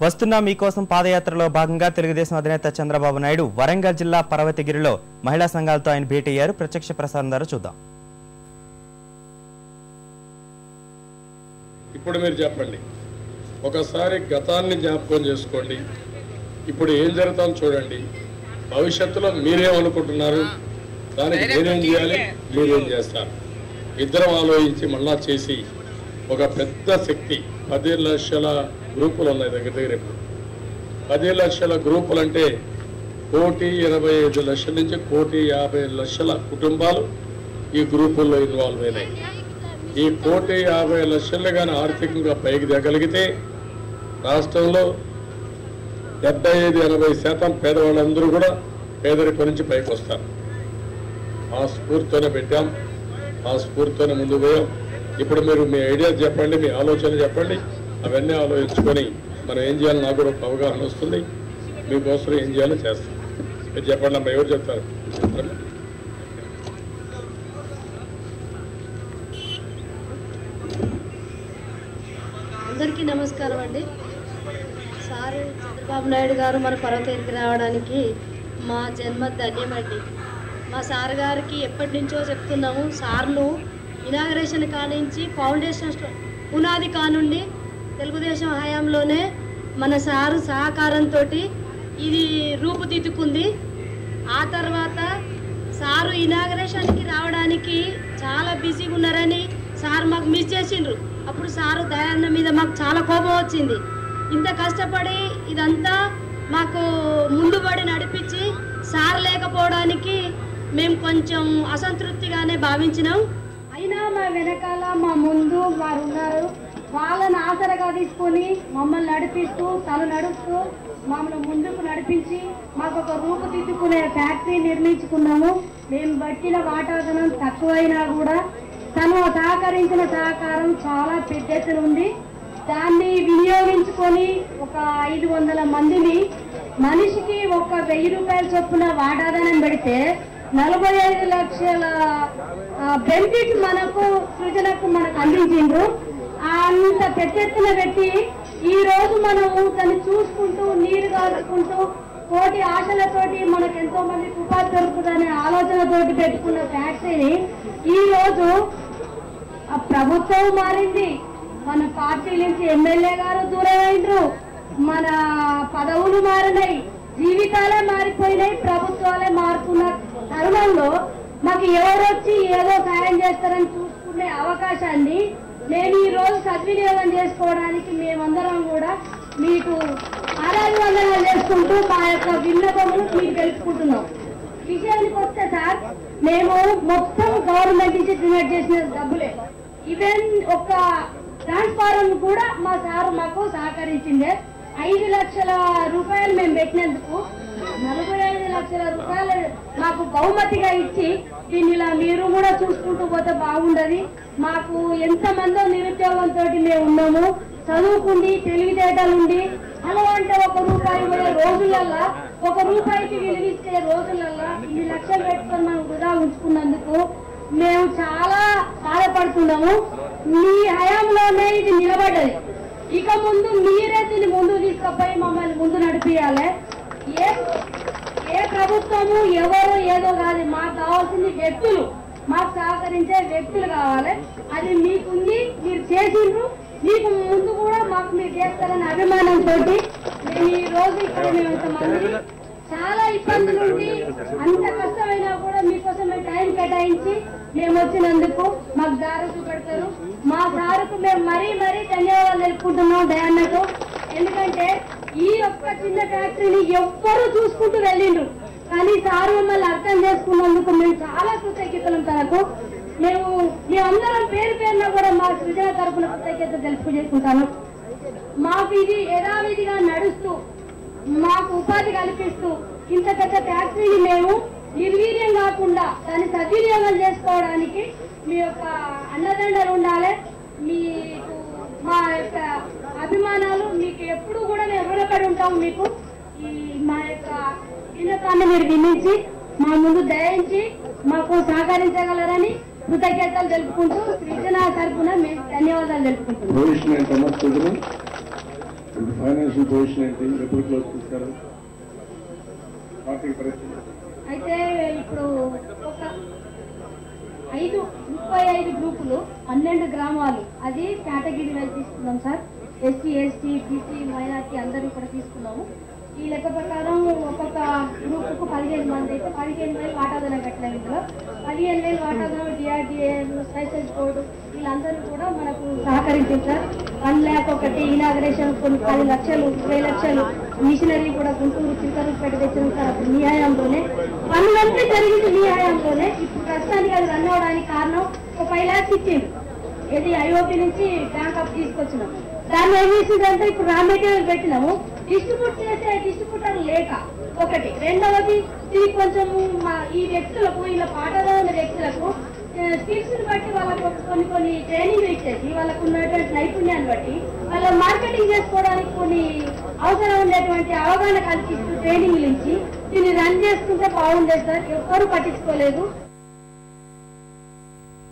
వస్తున్న మీకోసం పాదయాత్రలో భాగంగా తెలుగుదేశం అధినేత చంద్రబాబు నాయుడు వరంగల్ జిల్లా పర్వతగిరిలో మహిళా సంఘాలతో ఆయన భేటీ అయ్యారు. ప్రత్యక్ష ప్రసారం ద్వారా చూద్దాం. ఇప్పుడు మీరు చెప్పండి, ఒకసారి గతాన్ని జ్ఞాపకం చేసుకోండి, ఇప్పుడు ఏం జరుగుతుందో చూడండి. భవిష్యత్తులో మీరేమనుకుంటున్నారు, దానికి నేనేం చేయాలి, మీరేం చేస్తారు, ఇద్దరం ఆలోచించి మళ్ళా చేసి ఒక పెద్ద శక్తి 10 లక్షల గ్రూపులు ఉన్నాయి దగ్గర దగ్గర. ఇప్పుడు 10 లక్షల గ్రూపులు అంటే 1,25,00,000 నుంచి 1,50,00,000 కుటుంబాలు ఈ గ్రూపుల్లో ఇన్వాల్వ్ అయినాయి. ఈ 1,50,00,000 కానీ ఆర్థికంగా పైకి దిగలిగితే రాష్ట్రంలో 75-80% పేదవాళ్ళందరూ కూడా పేదరికం నుంచి పైకి వస్తారు. ఆ స్ఫూర్తితోనే పెట్టాం, ఆ స్ఫూర్తితోనే ముందుకు పోయాం. ఇప్పుడు మీరు మీ ఐడియా చెప్పండి, మీ ఆలోచన చెప్పండి, అవన్నీ ఆలోచించుకొని మనం ఏం చేయాలో నాకు కూడా ఒక అవగాహన వస్తుంది. మీకోసం ఏం చేయాలో చేస్తాం. మీరు చెప్పండి అమ్మా, ఎవరు చెప్తారు? అందరికీ నమస్కారం అండి. సారు చంద్రబాబు నాయుడు గారు మన పర్వతగిరికి రావడానికి మా జన్మ ధన్యమండి. మా సార్ గారికి ఎప్పటి నుంచో చెప్తున్నాము, సార్లు ఇనాగరేషన్ కానించి ఫౌండేషన్ పునాది కానుండి తెలుగుదేశం హయాంలోనే మన సారు సహకారంతో ఇది రూపుదిద్దుకుంది. ఆ తర్వాత సారు ఇనాగరేషన్కి రావడానికి చాలా బిజీగా ఉన్నారని సార్ మాకు మిస్ చేసిండ్రు. అప్పుడు సారు దయాన్న మీద మాకు చాలా కోపం వచ్చింది. ఇంత కష్టపడి ఇదంతా మాకు ముందుబడి నడిపించి సార్ లేకపోవడానికి మేము కొంచెం అసంతృప్తిగానే భావించినాం. అయినా మా వెనకాల మా ముందు వారు ఉన్నారు. వాళ్ళని ఆసరగా తీసుకొని మమ్మల్ని నడిపిస్తూ తను నడుస్తూ మమ్మల్ని ముందుకు నడిపించి మాకు ఒక రూపుదిద్దుకునే ఫ్యాక్టరీ నిర్మించుకున్నాము. మేము పట్టిన వాటాదనం తక్కువైనా కూడా తను సహకరించిన సహకారం చాలా పెద్ద ఎత్తున ఉంది. దాన్ని వినియోగించుకొని ఒక 500 మందిని మనిషికి ఒక 1000 రూపాయల చొప్పున వాటాదనం పెడితే 45 లక్షల బెనిఫిట్ మనకు సృజనకు మనకు అందించిండ్రు. అంత పెద్ద ఎత్తున పెట్టి ఈ రోజు మనము దాన్ని చూసుకుంటూ నీరు కాచుకుంటూ కోటి ఆశలతోటి మనకు ఎంతో మందికి ఉపాధి దొరుకుతుందనే ఆలోచనతోటి పెట్టుకున్న ఫ్యాక్టరీని ఈ రోజు ప్రభుత్వం మారింది. మన పార్టీ నుంచి ఎమ్మెల్యే గారు దూరమైండ్రు, మన పదవులు మారినాయి, జీవితాలే మారిపోయినాయి, ప్రభుత్వాలే మారుతున్న తరుణంలో మాకు ఎవరొచ్చి ఏదో సాయం చేస్తారని చూసుకునే అవకాశాన్ని మేము ఈ రోజు సద్వినియోగం చేసుకోవడానికి మేమందరం కూడా మీకు ఆరాధన చేసుకుంటూ మా యొక్క విన్నపములు మీకు తెలుసుకుంటున్నాం. విషయానికి వస్తే సార్, మేము మొత్తం గవర్నమెంట్ నుంచి క్రియేట్ చేసిన డబ్బులే. ఈవెన్ ఒక ట్రాన్స్ఫార్మర్ కూడా మా సార్ మాకు సహకరించిందే. 5 లక్షల రూపాయలు మేము పెట్టినందుకు 45 లక్షల రూపాయలు మాకు బహుమతిగా ఇచ్చి దీన్ని ఇలా మీరు కూడా చూసుకుంటూ పోతే బాగుండదు. మాకు ఎంతమందో నిరుద్యోగంతో మేము ఉన్నాము, చదువుకుండి తెలివితేటలుండి అలా అంటే 1 రూపాయి పోయే రోజులల్లా 1 రూపాయికి విలువిచ్చే రోజులల్లా 2 లక్షలు పెట్టుకొని మనం వృధా ఉంచుకున్నందుకు మేము చాలా బాధపడుతున్నాము. మీ హయాంలోనే ఇది నిలబడ్డది. ఇక ముందు మీరే దీన్ని ముందు తీసుకుపోయి మమ్మల్ని ముందు నడిపియాలి. ఏ ప్రభుత్వము ఎవరు ఏదో కాదు, మాకు కావాల్సింది వ్యక్తులు, మాకు సహకరించే వ్యక్తులు కావాలి. అది మీకుంది, మీరు చేసిండ్రు, మీకు ముందు కూడా మాకు మీరు చేస్తారని అభిమానంతో మేము ఈ రోజు ఇక్కడ మేము ఇంతమంది చాలా ఇబ్బందులు ఉండి అంత కష్టమైనా కూడా మీకోసం మేము టైం కేటాయించి మేము వచ్చినందుకు మాకు దారి చూపెడతారు. మా సారుకు మేము మరీ ధన్యవాదాలు తెలుపుకుంటున్నాం దయాన్నకు. ఎందుకంటే ఈ ఒక్క చిన్న ఫ్యాక్టరీని ఎవ్వరూ చూసుకుంటూ వెళ్ళిండ్రు, కానీ సారు మమ్మల్ని అర్థం చేసుకున్నందుకు మేము చాలా కృతజ్ఞతలు. తనకు మేమందరం పేరు పేరున కూడా మా సృజన తరపున కృతజ్ఞత తెలుపుకుంటాను. మాకు ఇది యథావిధిగా నడుస్తూ మాకు ఉపాధి కల్పిస్తూ ఇంత పెద్ద ఫ్యాక్టరీని మేము నిర్వీర్యం కాకుండా దాన్ని సద్వినియోగం చేసుకోవడానికి మీ యొక్క అండదండలు ఉండాలి. మీకు మా యొక్క అభిమానాలు మీకు ఎప్పుడు కూడా మేము రుణపడి ఉంటాము. మీకు ఈ మా యొక్క విన్నపాన్ని మీరు వినించి మా ముందు దయించి మాకు సహకరించగలరని కృతజ్ఞతలు తెలుపుకుంటూ సృజన తరపున మేము ధన్యవాదాలు తెలుపుకుంటున్నాం. ఫైనాన్షియల్ పొజిషన్ ఏంటి, ఎప్పుడు క్లోజ్ చేస్తారు, ఆర్థిక పరిస్థితి? అయితే ఇప్పుడు ఒక 35 గ్రూపులు 12 గ్రామాలు అది కేటగిరీ వైజ్ తీసుకున్నాం sir. SC, ST, BC, minority అందరూ కూడా తీసుకున్నాము. ఈ లెక్క ప్రకారం ఒక్కొక్క గ్రూపుకు 15 మంది అయితే 15,000 వాటాదారం కట్టినాం. ఇందులో 15,000 వాటాదారం డిఆర్డిఏ, లైసెన్స్ బోర్డు వీళ్ళందరూ కూడా మనకు సహకరించారు సార్. 1 lakh ఒకటి ఇనాగరేషన్, కొన్ని 10 లక్షలు, 20 లక్షలు మిషనరీ కూడా గుంటూరు చిలకలూరుపేట తెచ్చాం సార్. అప్పుడు మీ హయాంలోనే పనులంతా జరిగింది, మీ హయాంలోనే. ఇప్పుడు ప్రస్తుతానికి అది రన్ అవడానికి కారణం ఒక 5 lakhs ఇచ్చింది. ఇది ఐఓపీ నుంచి బ్యాంక్ అప్ తీసుకొచ్చినాం. దాన్ని ఏం చేసిందంటే ఇప్పుడు రా మెటీరియల్ పెట్టినాము, డిస్ట్రిబ్యూట్ చేసే డిస్ట్రిబ్యూటర్ లేక ఒకటి. రెండవది ఇది కొంచెము ఈ వ్యక్తులకు, ఇలా పాటలో ఉన్న వ్యక్తులకు స్కిల్స్ బట్టి వాళ్ళకు కొన్ని ట్రైనింగ్ ఇచ్చేసి వాళ్ళకు ఉన్నటువంటి నైపుణ్యాన్ని బట్టి వాళ్ళ మార్కెటింగ్ చేసుకోవడానికి కొన్ని అవసరం ఉండేటువంటి అవగాహన కల్పిస్తూ ట్రైనింగ్లు ఇచ్చి దీన్ని రన్ చేసుకుంటే బాగుండేది సార్. ఎవ్వరూ పట్టించుకోలేదు.